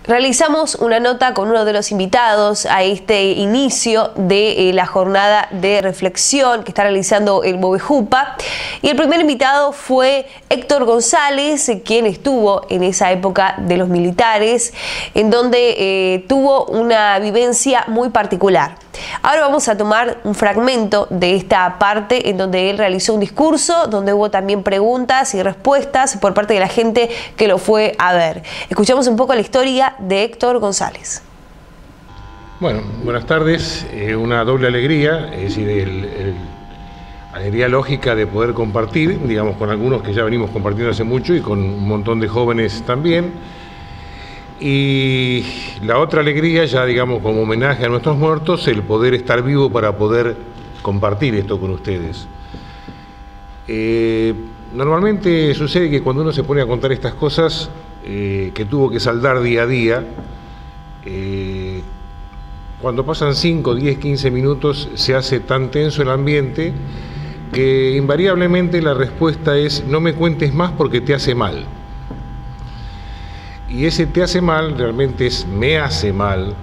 Realizamos una nota con uno de los invitados a este inicio de la jornada de reflexión que está realizando el Movejupa, y el primer invitado fue Héctor González, quien estuvo en esa época de los militares, en donde tuvo una vivencia muy particular. Ahora vamos a tomar un fragmento de esta parte en donde él realizó un discurso, donde hubo también preguntas y respuestas por parte de la gente que lo fue a ver. Escuchamos un poco la historia de Héctor González. Bueno, buenas tardes. Una doble alegría, es decir, alegría lógica de poder compartir, digamos, con algunos que ya venimos compartiendo hace mucho y con un montón de jóvenes también. Y la otra alegría, ya digamos como homenaje a nuestros muertos, el poder estar vivo para poder compartir esto con ustedes. Normalmente sucede que cuando uno se pone a contar estas cosas que tuvo que saldar día a día, cuando pasan 5, 10, 15 minutos se hace tan tenso el ambiente que invariablemente la respuesta es: no me cuentes más porque te hace mal. Y ese te hace mal realmente es me hace mal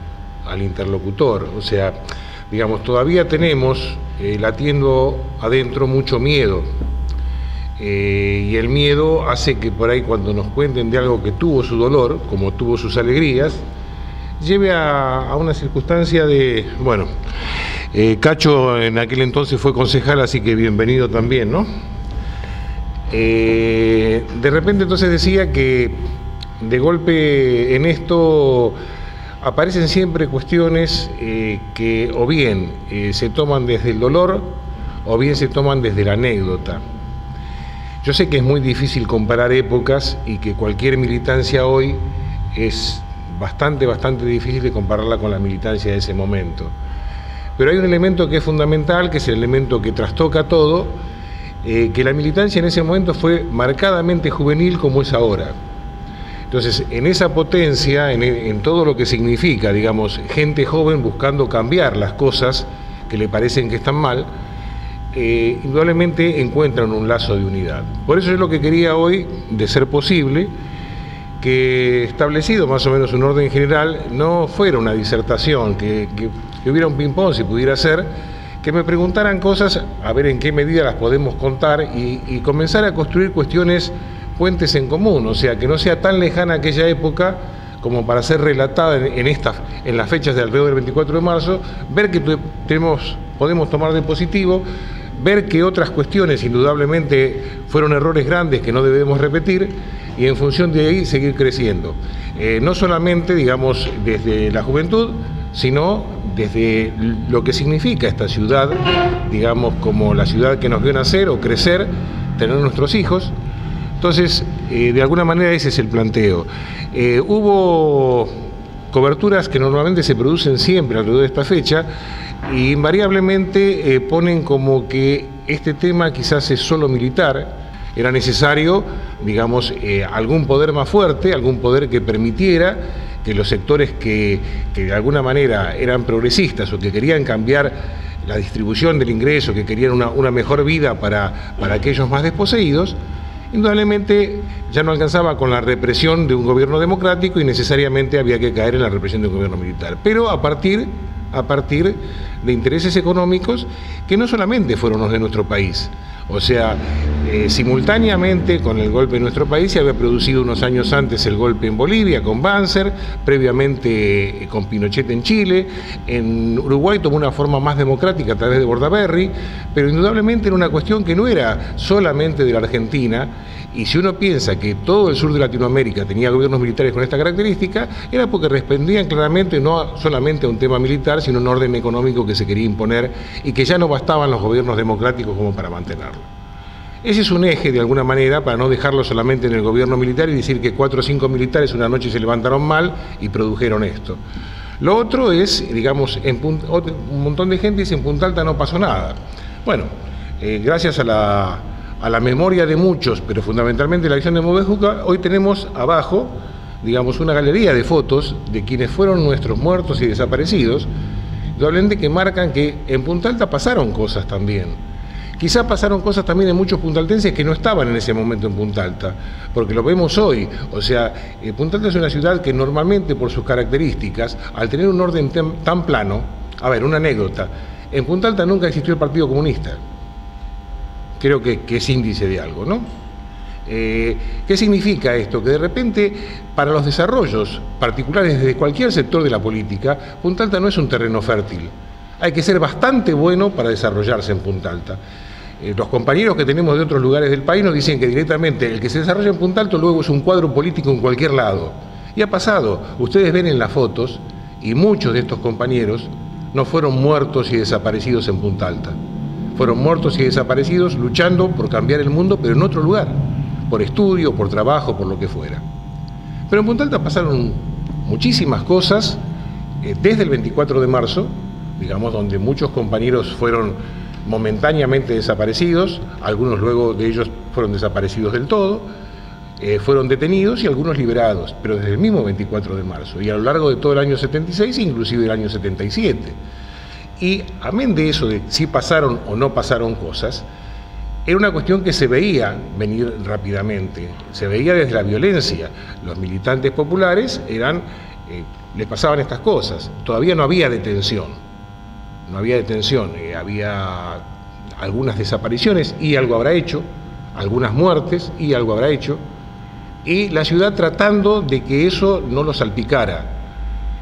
al interlocutor. O sea, digamos, todavía tenemos latiendo adentro mucho miedo. Y el miedo hace que por ahí cuando nos cuenten de algo que tuvo su dolor, como tuvo sus alegrías, lleve a una circunstancia de, bueno, Cacho en aquel entonces fue concejal, así que bienvenido también, ¿no? De repente entonces decía que de golpe en esto aparecen siempre cuestiones que o bien se toman desde el dolor o bien se toman desde la anécdota. Yo sé que es muy difícil comparar épocas y que cualquier militancia hoy es bastante difícil de compararla con la militancia de ese momento. Pero hay un elemento que es fundamental, que es el elemento que trastoca todo, que la militancia en ese momento fue marcadamente juvenil como es ahora. Entonces, en esa potencia, en todo lo que significa, digamos, gente joven buscando cambiar las cosas que le parecen que están mal, indudablemente encuentran un lazo de unidad. Por eso es lo que quería hoy, de ser posible, que establecido más o menos un orden general, no fuera una disertación, que hubiera un ping-pong si pudiera ser, que me preguntaran cosas, a ver en qué medida las podemos contar y comenzar a construir cuestiones, puentes en común, o sea, que no sea tan lejana aquella época como para ser relatada en las fechas de alrededor del 24 de marzo, ver que podemos tomar de positivo, ver que otras cuestiones indudablemente fueron errores grandes que no debemos repetir y en función de ahí seguir creciendo. No solamente, digamos, desde la juventud, sino desde lo que significa esta ciudad, digamos, como la ciudad que nos vio nacer o crecer, tener nuestros hijos. Entonces, de alguna manera ese es el planteo. Hubo coberturas que normalmente se producen siempre alrededor de esta fecha y invariablemente ponen como que este tema quizás es solo militar, era necesario, digamos, algún poder más fuerte, algún poder que permitiera que los sectores que de alguna manera eran progresistas o que querían cambiar la distribución del ingreso, que querían una mejor vida para aquellos más desposeídos, indudablemente ya no alcanzaba con la represión de un gobierno democrático y necesariamente había que caer en la represión de un gobierno militar. Pero a partir de intereses económicos que no solamente fueron los de nuestro país. O sea, simultáneamente con el golpe en nuestro país se había producido unos años antes el golpe en Bolivia con Banzer, previamente con Pinochet en Chile, en Uruguay tomó una forma más democrática a través de Bordaberry, pero indudablemente era una cuestión que no era solamente de la Argentina, y si uno piensa que todo el sur de Latinoamérica tenía gobiernos militares con esta característica, era porque respondían claramente no solamente a un tema militar, sino a un orden económico que se quería imponer y que ya no bastaban los gobiernos democráticos como para mantenerlo. Ese es un eje, de alguna manera, para no dejarlo solamente en el gobierno militar y decir que 4 o 5 militares una noche se levantaron mal y produjeron esto. Lo otro es, digamos, un montón de gente dice en Punta Alta no pasó nada. Bueno, gracias a la memoria de muchos, pero fundamentalmente la acción de Movejupa, hoy tenemos abajo, digamos, una galería de fotos de quienes fueron nuestros muertos y desaparecidos, indudablemente que marcan que en Punta Alta pasaron cosas también, Quizá pasaron cosas también en muchos puntaltenses que no estaban en ese momento en Punta Alta, porque lo vemos hoy. O sea, Punta Alta es una ciudad que normalmente por sus características, al tener un orden tan plano, a ver, una anécdota, en Punta Alta nunca existió el Partido Comunista. Creo que es índice de algo, ¿no? ¿Qué significa esto? Que de repente, para los desarrollos particulares de cualquier sector de la política, Punta Alta no es un terreno fértil. Hay que ser bastante bueno para desarrollarse en Punta Alta. Los compañeros que tenemos de otros lugares del país nos dicen que directamente el que se desarrolla en Punta Alta luego es un cuadro político en cualquier lado. Y ha pasado. Ustedes ven en las fotos, y muchos de estos compañeros no fueron muertos y desaparecidos en Punta Alta. Fueron muertos y desaparecidos luchando por cambiar el mundo, pero en otro lugar, por estudio, por trabajo, por lo que fuera. Pero en Punta Alta pasaron muchísimas cosas desde el 24 de marzo, digamos, donde muchos compañeros fueron momentáneamente desaparecidos, algunos luego de ellos fueron desaparecidos del todo, fueron detenidos y algunos liberados, pero desde el mismo 24 de marzo y a lo largo de todo el año 76, inclusive el año 77. Y amén de eso, de si pasaron o no pasaron cosas, era una cuestión que se veía venir rápidamente, se veía desde la violencia. Los militantes populares les pasaban estas cosas, todavía no había detención. No había detención, había algunas desapariciones y algo habrá hecho, algunas muertes y algo habrá hecho, y la ciudad tratando de que eso no lo salpicara.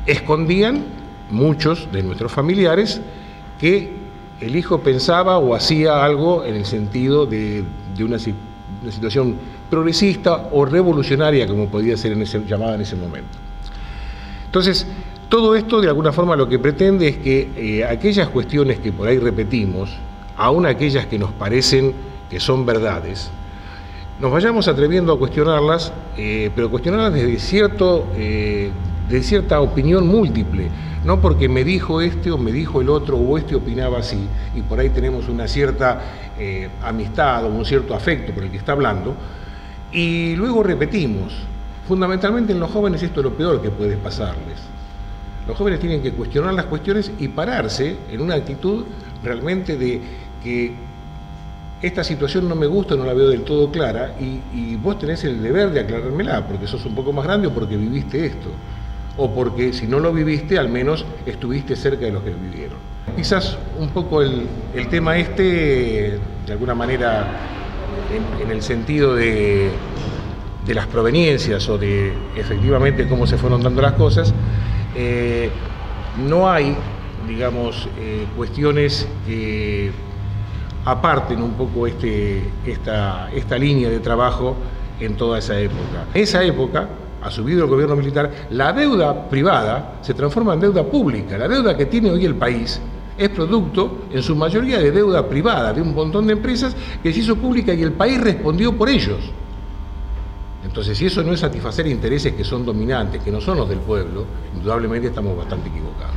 Escondían muchos de nuestros familiares que el hijo pensaba o hacía algo en el sentido de una situación progresista o revolucionaria, como podía ser llamada en ese momento. Entonces, todo esto de alguna forma lo que pretende es que aquellas cuestiones que por ahí repetimos, aun aquellas que nos parecen que son verdades, nos vayamos atreviendo a cuestionarlas, pero cuestionarlas desde cierta opinión múltiple, no porque me dijo este o me dijo el otro o este opinaba así, y por ahí tenemos una cierta amistad o un cierto afecto por el que está hablando, y luego repetimos. Fundamentalmente en los jóvenes esto es lo peor que puede pasarles. Los jóvenes tienen que cuestionar las cuestiones y pararse en una actitud realmente de que esta situación no me gusta, no la veo del todo clara y vos tenés el deber de aclarármela porque sos un poco más grande o porque viviste esto. O porque si no lo viviste, al menos estuviste cerca de los que vivieron. Quizás un poco el tema de alguna manera, en el sentido de las proveniencias o de efectivamente cómo se fueron dando las cosas, no hay, digamos, cuestiones que aparten un poco esta línea de trabajo en toda esa época. En esa época, asumido el gobierno militar, la deuda privada se transforma en deuda pública. La deuda que tiene hoy el país es producto, en su mayoría, de deuda privada, de un montón de empresas que se hizo pública y el país respondió por ellos. Entonces, si eso no es satisfacer intereses que son dominantes, que no son los del pueblo, indudablemente estamos bastante equivocados.